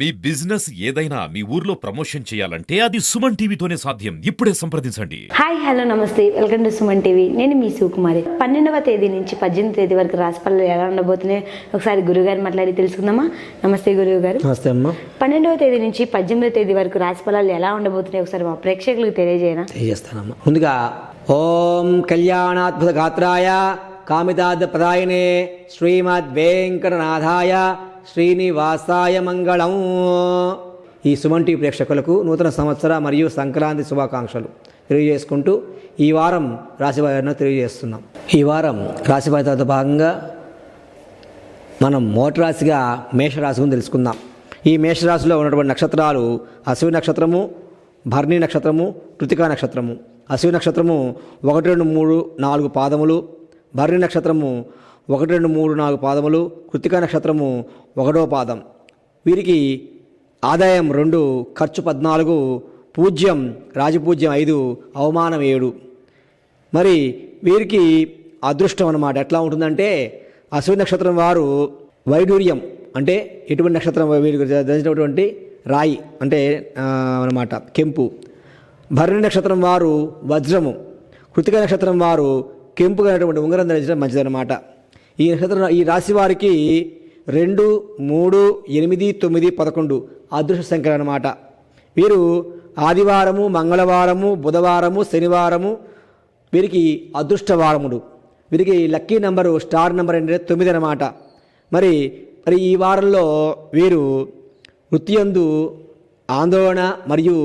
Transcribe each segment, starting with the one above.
మీ business ఏదైనా మీ ఊర్లో promotion చేయాలంటే అది సుమన్ టీవీతోనే సాధ్యం. ఇప్పుడే సంప్రదించండి. హాయ్ హలో నమస్తే, వెల్కమ్ టు సుమన్ టీవీ. నేను మీ సుకుమారి. 12వ తేదీ నుంచి 18వ తేదీ వరకు రాశిఫలాలు ఎలా ఉండబోతున్నాయి ఒకసారి గురుగారు మాట్లాడి తెలుసుకుందామా. నమస్తే గురువు గారు. నమస్తే అమ్మ. 12వ తేదీ నుంచి 18వ తేదీ వరకు రాశిఫలాలు ఎలా ఉండబోతున్నాయి ఒకసారి మా ప్రేక్షకులకు తెలియజేస్తానమ్మా. ముందుగా ఓం కళ్యాణాద్భుత గాత్రాయ కామితార్థ ప్రదాయనే శ్రీమద్ వెంకటనాథాయ శ్రీనివాసాయ మంగళం. ఈ సుమన్ టీవీ ప్రేక్షకులకు నూతన సంవత్సర మరియు సంక్రాంతి శుభాకాంక్షలు తెలియజేసుకుంటూ ఈ వారం రాశి ఫలితాలను తెలియజేస్తున్నాం. ఈ వారం రాశి ఫలితాలతో భాగంగా మనం మొదటి రాశిగా మేషరాశి గురించి తెలుసుకుందాం. ఈ మేషరాశిలో ఉన్నటువంటి నక్షత్రాలు అశ్విని నక్షత్రము, భరణి నక్షత్రము, కృతికా నక్షత్రము. అశ్విని నక్షత్రము 1, 2, 3, 4 పాదములు, భరణి నక్షత్రము 1, 2, 3, 4 పాదములు, కృతికా నక్షత్రము 1వ పాదం. వీరికి ఆదాయం 2, ఖర్చు 14, పూజ్యం రాజపూజ్యం 5, అవమానం 7. మరి వీరికి అదృష్టం అన్నమాట ఎట్లా ఉంటుందంటే, అశ్విని నక్షత్రం వారు వైడూర్యం అంటే ఎటువంటి నక్షత్రం వీరికి ధరించినటువంటి రాయి అంటే అన్నమాట కెంపు. భరణి నక్షత్రం వారు వజ్రము, కృతికా నక్షత్రం వారు కెంపు అనేటువంటి ఉంగరం ధరించడం మంచిదన్నమాట. ఈ రాశి వారికి 2, 3, 8, 9, 11 అదృష్ట సంఖ్యలు అన్నమాట. వీరు ఆదివారము, మంగళవారము, బుధవారము, శనివారము వీరికి అదృష్టవారముడు. వీరికి లక్కీ నెంబరు స్టార్ నెంబర్ అంటే 9 అన్నమాట. మరి ఈ వారంలో వీరు వృత్తియందు ఆందోళన మరియు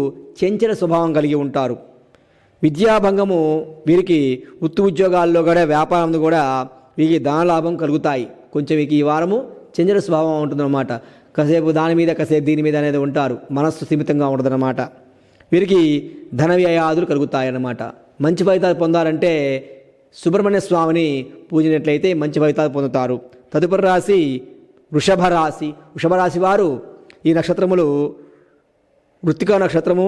చంచల స్వభావం కలిగి ఉంటారు. విద్యాభంగము వీరికి వృత్తి ఉద్యోగాల్లో కూడా వ్యాపారంలో కూడా వీరికి ధనలాభం కలుగుతాయి. కొంచెం వీరికి ఈ వారము చంచల స్వభావం ఉంటుందన్నమాట. కాసేపు దాని మీద కాసేపు దీని మీద అనేది ఉంటారు. మనస్సు సీమితంగా ఉంటుందన్నమాట. వీరికి ధన వ్యయాదులు కలుగుతాయన్నమాట. మంచి ఫలితాలు పొందాలంటే సుబ్రహ్మణ్య స్వామిని పూజినట్లయితే మంచి ఫలితాలు పొందుతారు. తదుపరి రాశి వృషభ రాశి. వృషభ రాశి వారు ఈ నక్షత్రములు కృత్తికా నక్షత్రము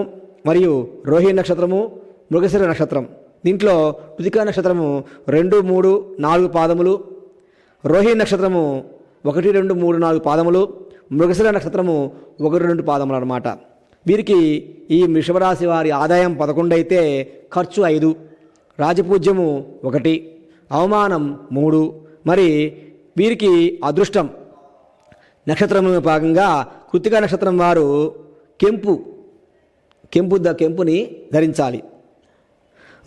మరియు రోహిణి నక్షత్రము, మృగశిర నక్షత్రం. దీంట్లో కృత్తికా నక్షత్రము 2, 3, 4 పాదములు, రోహిణి నక్షత్రము 1, 2, 3, 4 పాదములు, మృగశిర నక్షత్రము 1, 2 పాదములు అన్నమాట. వీరికి ఈ వృషభరాశి వారి ఆదాయం 11 అయితే ఖర్చు 5, రాజపూజ్యము 1, అవమానం 3. మరి వీరికి అదృష్టం నక్షత్రంలో భాగంగా కృత్తికా నక్షత్రం వారు కెంపుని ధరించాలి.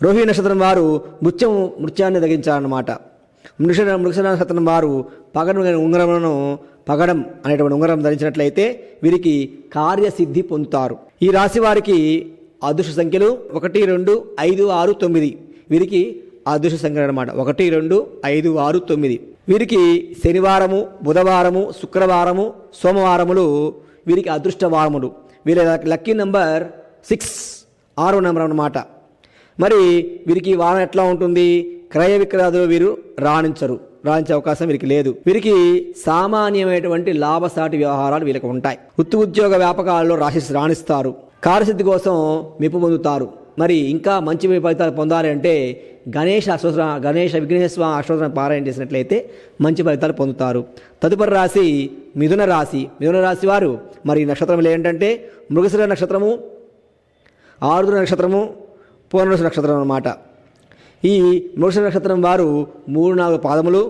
రోహిణి నక్షత్రం వారు మృత్యాన్ని ధరించాలన్నమాట. మృగశిర నక్షత్రం వారు పగడం అనేటువంటి ఉంగరం ధరించినట్లయితే వీరికి కార్యసిద్ధి పొందుతారు. ఈ రాశి వారికి అదృష్ట సంఖ్యలు 1, 2, 5, 6, 9. వీరికి అదృష్ట సంఖ్యలు అన్నమాట 1, 2, 5, 6, 9. వీరికి శనివారము, బుధవారము, శుక్రవారము, సోమవారములు వీరికి అదృష్ట వారములు. వీరి లక్కీ నెంబర్ 6, 6వ నెంబర్ అన్నమాట. మరి వీరికి వారం ఎట్లా ఉంటుంది? క్రయ విక్రయాలు వీరు రాణించే అవకాశం వీరికి లేదు. వీరికి సామాన్యమైనటువంటి లాభసాటి వ్యవహారాలు వీరికి ఉంటాయి. వృత్తి ఉద్యోగ వ్యాపకాలలో రాణిస్తారు. కార్యసిద్ధి కోసం మెప్పు పొందుతారు. మరి ఇంకా మంచి ఫలితాలు పొందాలి అంటే గణేష విఘ్నేశ్వర స్వామి అష్టోత్తరం పారాయణ చేసినట్లయితే మంచి ఫలితాలు పొందుతారు. తదుపరి రాశి మిథున రాశి. మిథున రాశి వారు మరి నక్షత్రములు ఏంటంటే మృగశిర నక్షత్రము, ఆరుద్ర నక్షత్రము, పూర్ణరస నక్షత్రం అన్నమాట. ఈ మృగశిర నక్షత్రం వారు 3, 4 పాదములు,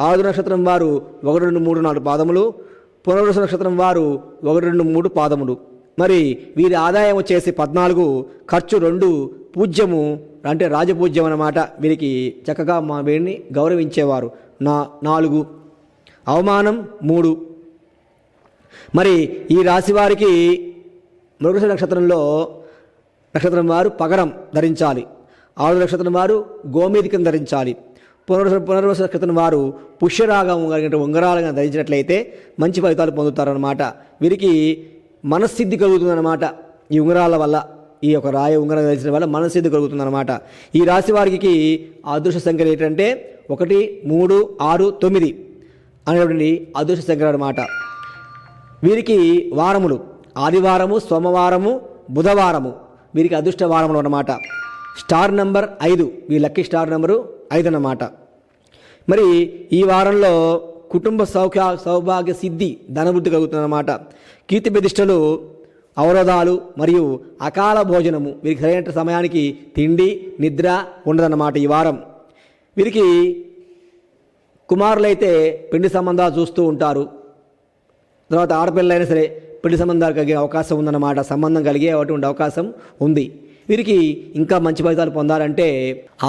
ఆరుద్ర నక్షత్రం వారు 1, 2, 3, 4 పాదములు, పూర్ణరస నక్షత్రం వారు 1, 2, 3 పాదములు. మరి వీరి ఆదాయం వచ్చేసి 14, ఖర్చు 2, పూజ్యము అంటే రాజపూజ్యం అన్నమాట. వీరికి చక్కగా వీరిని గౌరవించేవారు 4, అవమానం 3. మరి ఈ రాశి వారికి మృగశిర నక్షత్రం వారు పగడం ధరించాలి. ఆరుద్ర నక్షత్రం వారు గోమేధికం ధరించాలి. పునర్వస నక్షత్రం వారు పుష్యరాగం కలిగిన ఉంగరాలుగా ధరించినట్లయితే మంచి ఫలితాలు పొందుతారన్నమాట. వీరికి మనస్థిద్ధి కలుగుతుందన్నమాట. ఈ ఉంగరాల వల్ల, ఈ యొక్క రాయి ఉంగరం ధరించడం వల్ల మనస్థిద్ధి కలుగుతుందన్నమాట. ఈ రాశి వారికి అదృష్ట సంఖ్యలు ఏంటంటే 1, 3, 6, 9 అనేటువంటి అదృష్ట సంఖ్యలు అన్నమాట. వీరికి వారములు ఆదివారము, సోమవారము, బుధవారము వీరికి అదృష్ట వారములు అన్నమాట. స్టార్ నెంబర్ 5, మీ లక్కీ స్టార్ నెంబరు 5 అన్నమాట. మరి ఈ వారంలో కుటుంబ సౌభాగ్య సిద్ధి ధనవృద్ధి కలుగుతుందన్నమాట. కీర్తి ప్రతిష్టలు, అవరోధాలు మరియు అకాల భోజనము, వీరికి సరైన సమయానికి తిండి నిద్ర ఉండదన్నమాట ఈ వారం. వీరికి కుమారులైతే పెళ్లి సంబంధాలు చూస్తూ ఉంటారు. తర్వాత ఆడపిల్లలైనా సరే పెళ్లి సంబంధాలు కలిగే అవకాశం ఉందన్నమాట. సంబంధం కలిగే అటువంటి అవకాశం ఉంది. వీరికి ఇంకా మంచి ఫలితాలు పొందాలంటే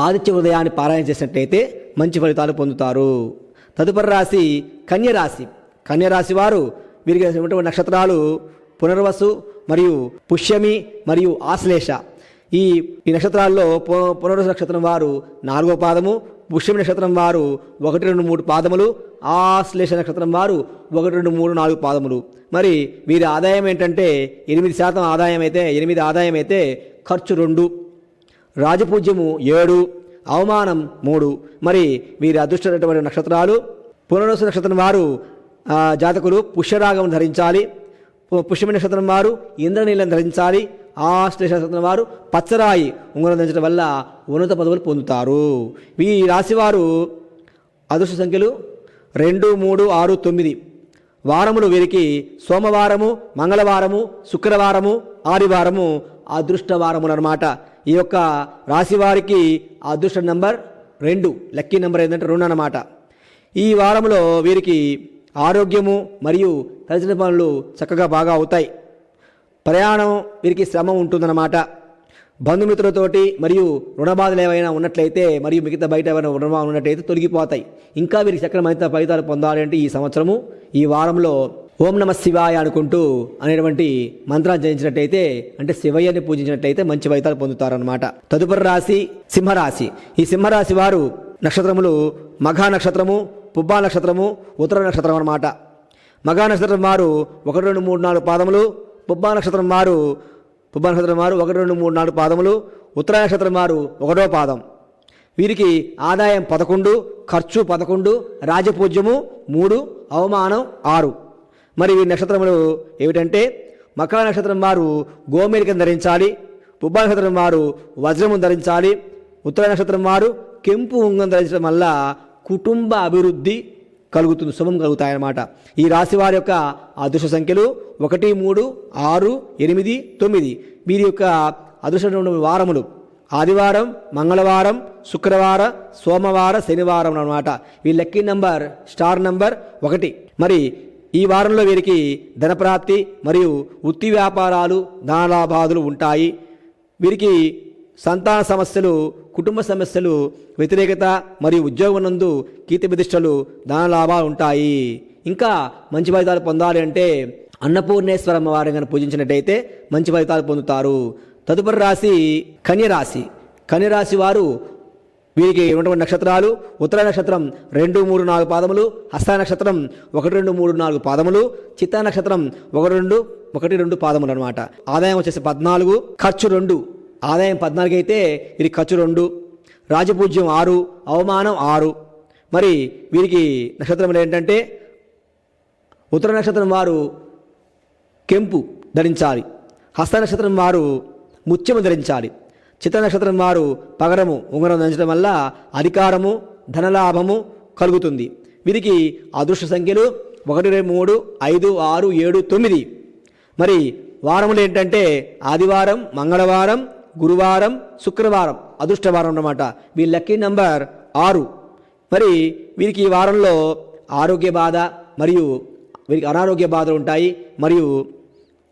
ఆదిత్య హృదయాన్ని పారాయణ చేసినట్టయితే మంచి ఫలితాలు పొందుతారు. తదుపరి రాశి కన్యరాశి. కన్యరాశి వారు వీరికి ఉన్నటువంటి నక్షత్రాలు పునర్వసు మరియు పుష్యమి మరియు ఆశ్లేష. ఈ నక్షత్రాల్లో పునర్వసు నక్షత్రం వారు 4వ పాదము, పుష్యమి నక్షత్రం వారు 1, 2, 3 పాదములు, ఆశ్లేష నక్షత్రం వారు 1, 2, 3, 4 పాదములు. మరి వీరి ఆదాయం ఏంటంటే 8% ఆదాయం అయితే 8 ఆదాయం అయితే ఖర్చు 2, రాజపూజ్యము 7, అవమానం 3. మరి వీరి అదృష్టమైనటువంటి నక్షత్రాలు పునర్వసు నక్షత్రం వారు జాతకులు పుష్యరాగం ధరించాలి. పుష్యమి నక్షత్రం వారు ఇంద్రనీలం ధరించాలి. ఆశ్లేష నక్షత్రం వారు పచ్చరాయి ఉంగరం ధరించడం వల్ల ఉన్నత పదవులు పొందుతారు. ఈ రాశివారు అదృష్ట సంఖ్యలు 2, 3, 6, 9. వారములు వీరికి సోమవారము, మంగళవారము, శుక్రవారము, ఆదివారము అదృష్ట వారములు అన్నమాట. ఈ యొక్క రాశి వారికి అదృష్ట నంబర్ 2, లక్కీ నెంబర్ ఏంటంటే 2 అన్నమాట. ఈ వారంలో వీరికి ఆరోగ్యము మరియు తలచిన పనులు చక్కగా బాగా అవుతాయి. ప్రయాణం వీరికి శ్రమ ఉంటుందన్నమాట. బంధుమిత్రులతోటి మరియు రుణబాధలు ఏవైనా ఉన్నట్లయితే మరియు మిగతా బయట ఏమైనా రుణబాధలు ఉన్నట్లయితే తొలగిపోతాయి. ఇంకా వీరికి చక్రమైన ఫలితాలు పొందాలంటే ఈ సంవత్సరము ఈ వారంలో ఓం నమ శివాయ అనుకుంటూ అనేటువంటి మంత్రాన్ని జయించినట్టయితే అంటే శివయ్యని పూజించినట్లయితే మంచి ఫలితాలు పొందుతారన్నమాట. తదుపరి రాశి సింహరాశి. ఈ సింహరాశి వారు నక్షత్రములు మఘా నక్షత్రము, పుబ్బా నక్షత్రము, ఉత్తర నక్షత్రం అన్నమాట. మఘా నక్షత్రం వారు 1, 2, 3, 4 పాదములు, పుబ్బా నక్షత్రం వారు 1, 2, 3, 4 పాదములు, ఉత్తర నక్షత్రం వారు 1వ పాదం. వీరికి ఆదాయం 11, ఖర్చు 11, రాజపూజ్యము 3, అవమానం 6. మరి ఈ నక్షత్రములు ఏమిటంటే మకర నక్షత్రం వారు గోమేలికను ధరించాలి. పుబ్బా నక్షత్రం వారు వజ్రము ధరించాలి. ఉత్తర నక్షత్రం వారు కెంపు ఉంగం ధరించడం వల్ల కుటుంబ అభివృద్ధి కలుగుతుంది, శుభం కలుగుతాయన్నమాట. ఈ రాశి వారి యొక్క అదృష్ట సంఖ్యలు 1, 3, 6, 8, 9. వీరి యొక్క అదృష్టమైన వారములు ఆదివారం, మంగళవారం, శుక్రవార, సోమవార, శనివారం అన్నమాట. ఈ లక్కీ నంబర్ స్టార్ నంబర్ 1. మరి ఈ వారంలో వీరికి ధనప్రాప్తి మరియు వృత్తి వ్యాపారాలు, ధనలాభాదులు ఉంటాయి. వీరికి సంతాన సమస్యలు, కుటుంబ సమస్యలు, వ్యతిరేకత మరియు ఉద్యోగం కీర్తి ప్రతిష్టలు, ధనలాభాలు ఉంటాయి. ఇంకా మంచి ఫలితాలు పొందాలి అంటే అన్నపూర్ణేశ్వరమ్మ వారిని కనుక పూజించినట్టయితే మంచి ఫలితాలు పొందుతారు. తదుపరి రాశి కన్యరాశి. కన్యరాశి వారు వీరికి ఉన్నటువంటి నక్షత్రాలు ఉత్తర నక్షత్రం 2, 3, 4 పాదములు, హస్త నక్షత్రం 1, 2, 3, 4 పాదములు, చిత్తా నక్షత్రం 1, 2 పాదములు అన్నమాట. ఆదాయం వచ్చేసి 14, ఖర్చు 2. ఆదాయం 14 అయితే వీరికి ఖర్చు 2, రాజపూజ్యం 6, అవమానం 6. మరి వీరికి నక్షత్రం ఏంటంటే ఉత్తర నక్షత్రం వారు కెంపు ధరించాలి. హస్త నక్షత్రం వారు ముత్యము ధరించాలి. చిత్త నక్షత్రం వారు పగరము ఉంగరం ధరించడం వల్ల అధికారము, ధనలాభము కలుగుతుంది. వీరికి అదృష్ట సంఖ్యలు 1, 3, 5, 6, 7, 9. మరి వారములు ఏంటంటే ఆదివారం, మంగళవారం, గురువారం, శుక్రవారం అదృష్టవారం అన్నమాట. వీరి లక్కీ నంబర్ 6. మరి వీరికి ఈ వారంలో ఆరోగ్య బాధ మరియు వీరికి అనారోగ్య బాధలు ఉంటాయి. మరియు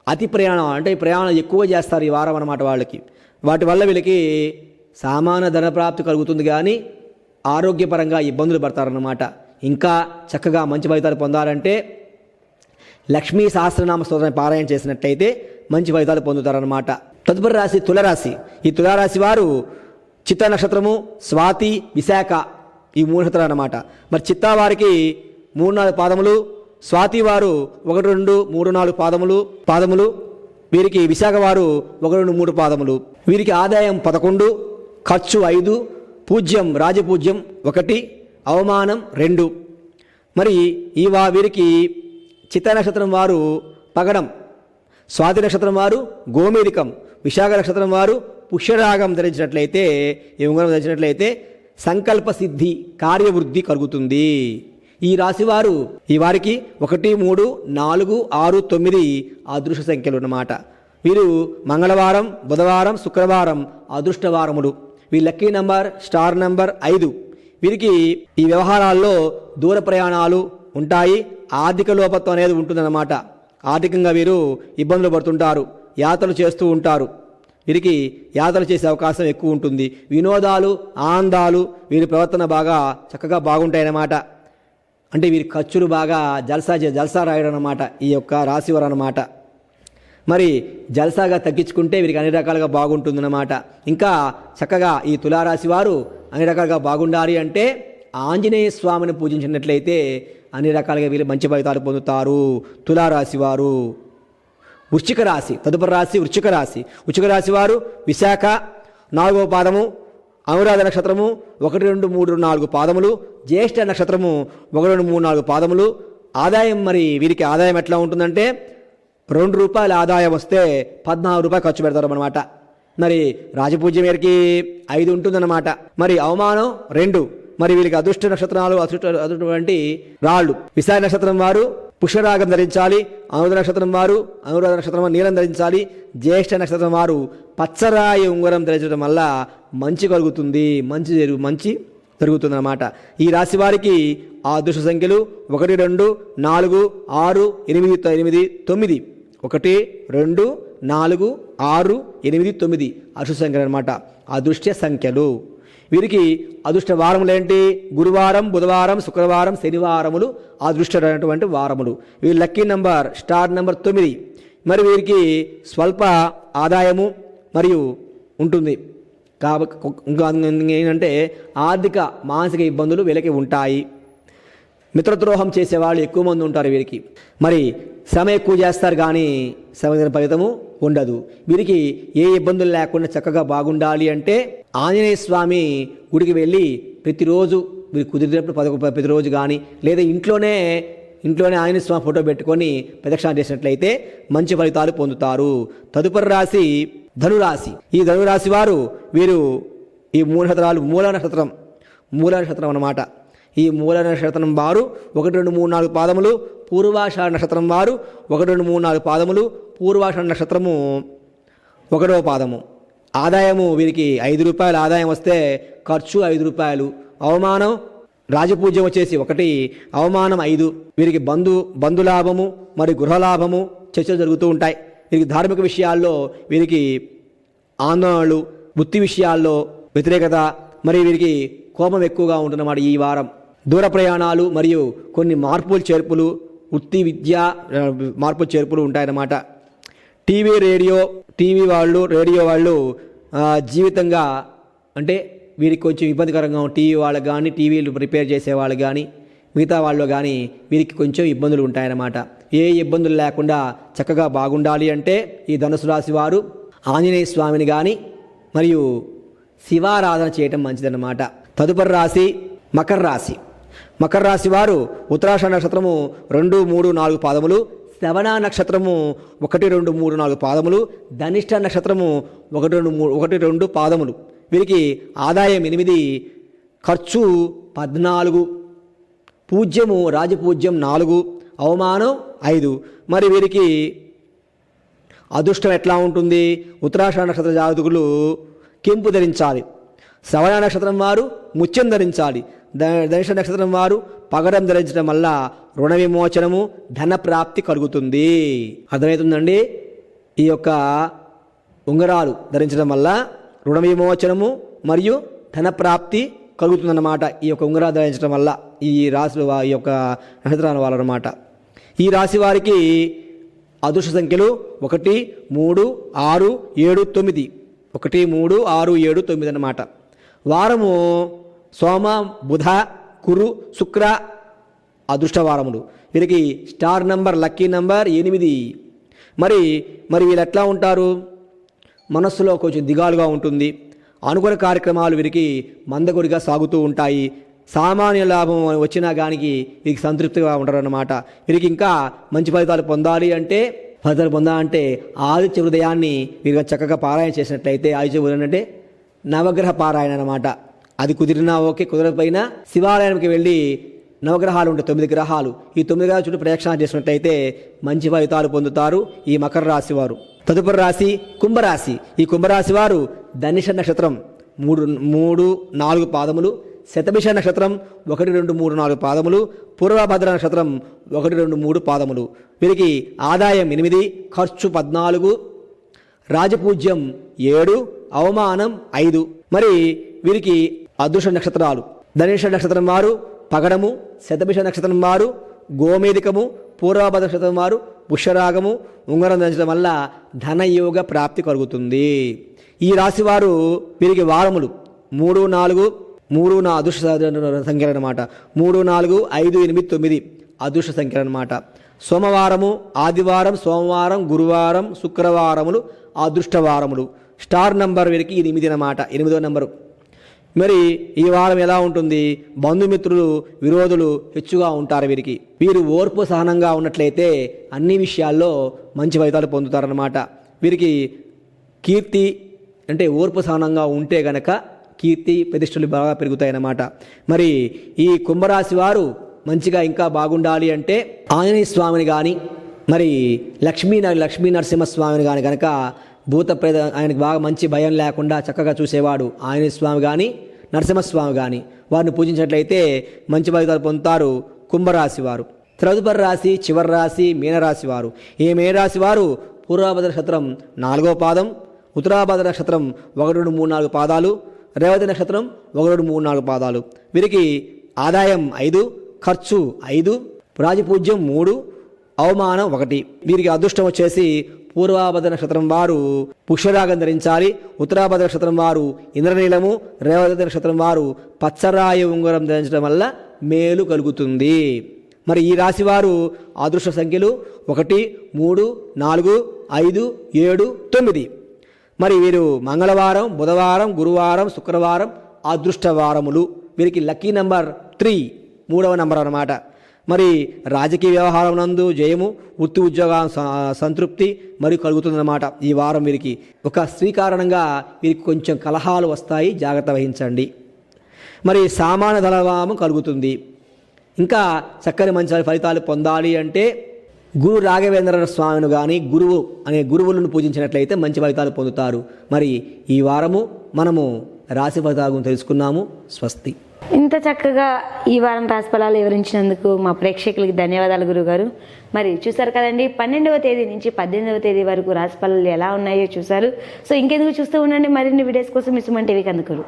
అతి ప్రయాణం అంటే ప్రయాణం ఎక్కువ చేస్తారు ఈ వారం అన్నమాట వాళ్ళకి. వాటి వల్ల వీళ్ళకి సామాన్య ధనప్రాప్తి కలుగుతుంది కానీ ఆరోగ్యపరంగా ఇబ్బందులు పడతారన్నమాట. ఇంకా చక్కగా మంచి ఫలితాలు పొందాలంటే లక్ష్మీ సహస్రనామ స్తోత్రాన్ని పారాయణ చేసినట్టయితే మంచి ఫలితాలు పొందుతారన్నమాట. తదుపరి రాశి తులరాశి. ఈ తులారాశి వారు చిత్తా నక్షత్రము, స్వాతి, విశాఖ ఈ 3 నక్షత్రాలు అన్నమాట. మరి చిత్తా వారికి 3, 4 పాదములు, స్వాతి వారు 1, 2, 3, 4 పాదములు. వీరికి విశాఖ వారు 1, 2, 3 పాదములు. వీరికి ఆదాయం 11, ఖర్చు 5, పూజ్యం రాజపూజ్యం 1, అవమానం 2. మరి వీరికి చిత్తా నక్షత్రం వారు పగడం, స్వాతి నక్షత్రం వారు గోమేదికం, విశాఖ నక్షత్రం వారు పుష్యరాగం ధరించినట్లయితే ఈ ఉంగరం ధరించినట్లయితే సంకల్ప సిద్ధి, కార్యవృద్ధి కలుగుతుంది. ఈ రాశివారు ఈ వారికి 1, 3, 4, 6, 9 అదృష్ట సంఖ్యలు అన్నమాట. వీరు మంగళవారం, బుధవారం, శుక్రవారం అదృష్టవారములు. వీరి లక్కీ నంబర్ స్టార్ నంబర్ 5. వీరికి ఈ వ్యవహారాల్లో దూర ప్రయాణాలు ఉంటాయి. ఆర్థిక లోపత్వం అనేది ఉంటుందన్నమాట. ఆర్థికంగా వీరు ఇబ్బందులు పడుతుంటారు, యాత్రలు చేస్తూ ఉంటారు. వీరికి యాత్రలు చేసే అవకాశం ఎక్కువ ఉంటుంది. వినోదాలు, ఆనందాలు వీరి ప్రవర్తన బాగా చక్కగా బాగుంటాయన్నమాట. అంటే వీరి ఖర్చులు బాగా జల్సా రాయడం అన్నమాట ఈ యొక్క రాశివారు అన్నమాట. మరి జల్సాగా తగ్గించుకుంటే వీరికి అన్ని రకాలుగా బాగుంటుందన్నమాట. ఇంకా చక్కగా ఈ తులారాశి వారు అన్ని రకాలుగా బాగుండాలి అంటే ఆంజనేయ స్వామిని పూజించినట్లయితే అన్ని రకాలుగా వీళ్ళు మంచి ఫలితాలు పొందుతారు. తులారాశి వారు. వృశ్చిక రాశి, తదుపరి రాశి వృశ్చిక రాశి. వృశ్చిక రాశి వారు విశాఖ 4వ పాదము, అనురాధ నక్షత్రము 1, 2, 3, 4 పాదములు, జ్యేష్ఠ నక్షత్రము 1, 2, 3, 4 పాదములు. ఆదాయం మరి వీరికి ఆదాయం ఎట్లా ఉంటుందంటే ₹2 ఆదాయం వస్తే ₹14 ఖర్చు పెడతారన్నమాట. మరి రాజపూజ్యం వీరికి 5 ఉంటుందన్నమాట. మరి అవమానం 2. మరి వీరికి అదృష్ట నక్షత్రాలు అదృష్టటువంటి రాళ్ళు. విశాఖ నక్షత్రం వారు పుష్యరాగం ధరించాలి. అనురాధ నక్షత్రం వారు అనురాధ నక్షత్రం నీలం ధరించాలి. జ్యేష్ఠ నక్షత్రం వారు పచ్చరాయి ఉంగరం ధరించడం వల్ల మంచి కలుగుతుంది, మంచి జరుగుతుందన్నమాట. ఈ రాశి వారికి ఆ అదృష్ట సంఖ్యలు 1, 2, 4, 6, 8, 9. 1, 2, 4, 6, 8, 9 అదృష్ట సంఖ్యలు అనమాట. అదృష్ట సంఖ్యలు. వీరికి అదృష్ట వారములు ఏంటి? గురువారం, బుధవారం, శుక్రవారం, శనివారములు అదృష్టమైనటువంటి వారములు. వీరి లక్కీ నంబర్ స్టార్ నంబర్ 9. మరి వీరికి స్వల్ప ఆదాయము మరియు ఉంటుంది. ఏంటంటే ఆర్థిక మానసిక ఇబ్బందులు వీళ్ళకి ఉంటాయి. మిత్రద్రోహం చేసేవాళ్ళు ఎక్కువ మంది ఉంటారు వీరికి. మరి శ్రమ ఎక్కువ చేస్తారు కానీ శ్రమ ఫలితము ఉండదు. వీరికి ఏ ఇబ్బందులు లేకుండా చక్కగా బాగుండాలి అంటే ఆంజనేయ స్వామి గుడికి వెళ్ళి ప్రతిరోజు మీరు కుదిరినప్పుడు ప్రతిరోజు కానీ లేదా ఇంట్లోనే ఆంజనేయ స్వామి ఫోటో పెట్టుకొని ప్రదక్షిణ చేసినట్లయితే మంచి ఫలితాలు పొందుతారు. తదుపరి రాశి ధనురాశి. ఈ ధనురాశి వారు వీరు ఈ 3 నక్షత్రాలు మూల నక్షత్రం అన్నమాట. ఈ మూల నక్షత్రం వారు 1, 2, 3, 4 పాదములు. పూర్వాషాఢ నక్షత్రం వారు 1, 2, 3, 4 పాదములు. పూర్వాషాఢ నక్షత్రము 1వ పాదము. ఆదాయము వీరికి ₹5 ఆదాయం వస్తే ఖర్చు ₹5. అవమానం రాజపూజ్యం వచ్చేసి 1, అవమానం 5. వీరికి బంధులాభము మరియు గృహలాభము చర్చలు జరుగుతూ ఉంటాయి. వీరికి ధార్మిక విషయాల్లో వీరికి ఆందోళనలు, వృత్తి విషయాల్లో వ్యతిరేకత, మరి వీరికి కోపం ఎక్కువగా ఉంటున్నమాట. ఈ వారం దూర ప్రయాణాలు మరియు కొన్ని మార్పులు చేర్పులు, వృత్తి విద్య మార్పులు చేర్పులు ఉంటాయన్నమాట. టీవీ రేడియో వాళ్ళు జీవితంగా అంటే వీరికి కొంచెం ఇబ్బందికరంగా టీవీ వాళ్ళకి కానీ టీవీలు రిపేర్ చేసే వాళ్ళు కానీ మిగతా వాళ్ళు కానీ వీరికి కొంచెం ఇబ్బందులు ఉంటాయన్నమాట. ఏ ఇబ్బందులు లేకుండా చక్కగా బాగుండాలి అంటే ఈ ధనుసు రాశి వారు ఆంజనేయ స్వామిని కానీ మరియు శివారాధన చేయటం మంచిదన్నమాట. తదుపరి రాశి మకర రాశి. మకర రాశి వారు ఉత్తరాషాఢ నక్షత్రము 2, 3, 4 పాదములు, శ్రవణ నక్షత్రము 1, 2, 3, 4 పాదములు, ధనిష్ట నక్షత్రము 1, 2 పాదములు. వీరికి ఆదాయం 8, ఖర్చు 14, పూజ్యము రాజపూజ్యం 4, అవమానం 5. మరి వీరికి అదృష్టం ఎట్లా ఉంటుంది? ఉత్తరాషాఢ నక్షత్ర జాతకులు కెంపు ధరించాలి. శ్రవణ నక్షత్రం వారు ముత్యం ధరించాలి. ధనిష్ట నక్షత్రం వారు పగడం ధరించడం వల్ల రుణ విమోచనము, ధన ప్రాప్తి కలుగుతుంది. అర్థమవుతుందండి? ఈ యొక్క ఉంగరాలు ధరించడం వల్ల రుణ విమోచనము మరియు ధన ప్రాప్తి కలుగుతుందన్నమాట. ఈ యొక్క ఉంగరాలు ధరించడం వల్ల ఈ రాశులు ఈ యొక్క నక్షత్రాల వాళ్ళనమాట. ఈ రాశి వారికి అదృష్ట సంఖ్యలు 1, 3, 6, 7, 9. 1, 3, 6, 7, 9 అన్నమాట. వారము సోమ, బుధ, గురు, శుక్ర అదృష్టవారములు. వీరికి స్టార్ నంబర్ లక్కీ నంబర్ 8. మరి వీళ్ళు ఎట్లా ఉంటారు? మనస్సులో కొంచెం దిగాలుగా ఉంటుంది. అనుకున్న కార్యక్రమాలు వీరికి మందకొడిగా సాగుతూ ఉంటాయి. సామాన్య లాభం వచ్చినా కానీ వీరికి సంతృప్తిగా ఉంటారు అన్నమాట. వీరికి ఇంకా మంచి ఫలితాలు పొందాలి అంటే ఆదిత్య హృదయాన్ని వీరికి చక్కగా పారాయణ చేసినట్లయితే, ఆదిత్య హృదయం అంటే నవగ్రహ పారాయణ అన్నమాట. అది కుదిరినా ఓకే, కుదరకపోయినా శివాలయానికి వెళ్ళి నవగ్రహాలు ఉంటాయి, 9 గ్రహాలు. ఈ 9 గ్రహాల చుట్టూ ప్రదక్షిణ చేసినట్లయితే మంచి ఫలితాలు పొందుతారు ఈ మకర రాశి వారు. తదుపరి రాశి కుంభరాశి. ఈ కుంభరాశి వారు ధనిష నక్షత్రం 3-4 పాదములు, శతభిష నక్షత్రం 1-2-3-4 పాదములు, పూర్వభద్ర నక్షత్రం 1-2-3 పాదములు. వీరికి ఆదాయం 8, ఖర్చు 14, రాజపూజ్యం 7, అవమానం 5. మరి వీరికి అదృష్ట నక్షత్రాలు ధనిష్ట నక్షత్రం వారు పగడము, శతభిష నక్షత్రం వారు గోమేదికము, పూర్వభద్ర నక్షత్రం వారు పుష్యరాగము, ఉంగరం ధరించడం వల్ల ధనయోగ ప్రాప్తి కలుగుతుంది. ఈ రాశి వారు వీరికి వారములు 3, 4 నా అదృష్ట సంఖ్యలు అన్నమాట. 3, 4, 5, 8, 9 అదృష్ట సంఖ్యలు అన్నమాట. సోమవారము, ఆదివారం, సోమవారం, గురువారం, శుక్రవారములు అదృష్ట వారములు. స్టార్ నంబర్ వీరికి 8 అన్నమాట, 8వ నంబరు. మరి ఈ వారం ఎలా ఉంటుంది? బంధుమిత్రులు, విరోధులు హెచ్చుగా ఉంటారు వీరికి. వీరు ఓర్పు సహనంగా ఉన్నట్లయితే అన్ని విషయాల్లో మంచి ఫలితాలు పొందుతారన్నమాట. వీరికి కీర్తి అంటే ఓర్పు సహనంగా ఉంటే గనక కీర్తి ప్రతిష్టలు బాగా పెరుగుతాయన్నమాట. మరి ఈ కుంభరాశి వారు మంచిగా ఇంకా బాగుండాలి అంటే ఆంజనేయ స్వామిని కానీ, మరి లక్ష్మీ నరసింహస్వామిని కానీ కనుక భూతప్రేత ఆయనకు బాగా మంచి భయం లేకుండా చక్కగా చూసేవాడు ఆంజనేయ స్వామి కానీ నరసింహస్వామి కానీ వారిని పూజించినట్లయితే మంచి ఫలితాలు పొందుతారు కుంభరాశి వారు. తదుపరి రాశి చివరి రాశి మీనరాశి వారు. ఈ మీనరాశి వారు పూర్వభద్ర నక్షత్రం 4వ పాదం, ఉత్తరాభద్ర నక్షత్రం 1-2-3-4 పాదాలు, రేవతి నక్షత్రం 1-2-3-4 పాదాలు. వీరికి ఆదాయం 5, ఖర్చు 5, రాజపూజ్యం 3, అవమానం 1. వీరికి అదృష్టం వచ్చేసి పూర్వభద్ర నక్షత్రం వారు పుష్యరాగం ధరించాలి, ఉత్తరాభద్ర నక్షత్రం వారు ఇంద్రనీలము, రేవతి నక్షత్రం వారు పచ్చరాయి ఉంగరం ధరించడం వల్ల మేలు కలుగుతుంది. మరి ఈ రాశి వారు అదృష్ట సంఖ్యలు 1, 3, 4, 5, 7, 9. మరి వీరు మంగళవారం, బుధవారం, గురువారం, శుక్రవారం అదృష్ట వారములు. వీరికి లక్కీ నంబర్ 3, 3వ నంబర్ అన్నమాట. మరి రాజకీయ వ్యవహారం నందు జయము, వృత్తి ఉద్యోగ సంతృప్తి మరియు కలుగుతుందన్నమాట. ఈ వారం వీరికి ఒక స్త్రీ కారణంగా వీరికి కొంచెం కలహాలు వస్తాయి, జాగ్రత్త వహించండి. మరి సామాన్య ధనలాభం కలుగుతుంది. ఇంకా చక్కని మంచి ఫలితాలు పొందాలి అంటే గురు రాఘవేంద్ర స్వామిని కానీ గురువు అనే గురువులను పూజించినట్లయితే మంచి ఫలితాలు పొందుతారు. మరి ఈ వారము మనము రాశి ఫలితాలను తెలుసుకున్నాము. స్వస్తి. ఇంత చక్కగా ఈ వారం రాశి ఫలాలు వివరించినందుకు మా ప్రేక్షకులకి ధన్యవాదాలు గురుగారు. మరి చూసారు కదండి, 12వ తేదీ నుంచి 18వ తేదీ వరకు రాశి ఫలాలు ఎలా ఉన్నాయో చూసారు. సో ఇంకెందుకు చూస్తూ ఉండండి, మరిన్ని వీడియోస్ కోసం మీ సుమన్ టీవీకి అందుకోరు.